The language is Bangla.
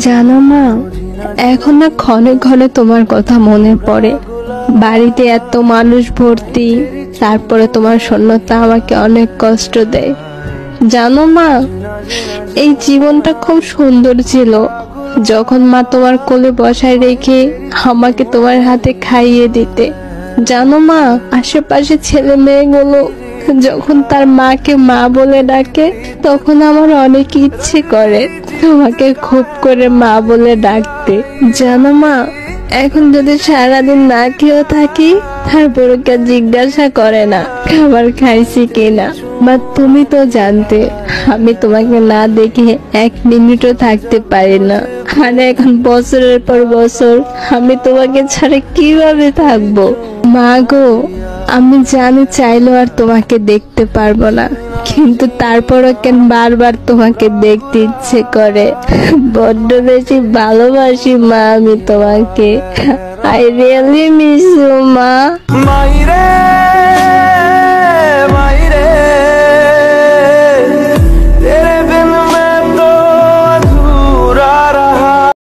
জানো মা, এখন না ক্ষণে ক্ষণে তোমার কথা মনে পড়ে। বাড়িতে এত মানুষ ভর্তি, তারপরে তোমার শূন্যতা আমাকে অনেক কষ্ট দেয়। জানো মা, এই জীবনটা খুব সুন্দর ছিল যখন মা তোমার কোলে বসায় রেখে আমাকে তোমার হাতে খাইয়ে দিতে। জানো মা, আশেপাশে ছেলে মেয়েগুলো যখন তার মাকে মা বলে ডাকে, তখন আমার অনেক ইচ্ছে করে তোমাকে খুব করে মা বলে ডাকতে। জানো মা, এখন যদি সারাদিন না খেয়েও থাকি, তারপরে কেউ জিজ্ঞাসা করে না খাবার খাইছি কিনা। মা, তুমি তো জানতে আমি তোমাকে না দেখে এক মিনিটও থাকতে পারি না। আর এখন বছরের পর বছর আমি তোমাকে ছাড়া কিভাবে থাকবো? মা গো, আমি জানি চাইলেও আর তোমাকে দেখতে পারবো না, কিন্তু তারপরও কেন বারবার তোমাকে দেখতে ইচ্ছে করে। বড্ড বেশি ভালোবাসি মা আমি তোমাকে। আই রিয়েলি মিস ইউ মা।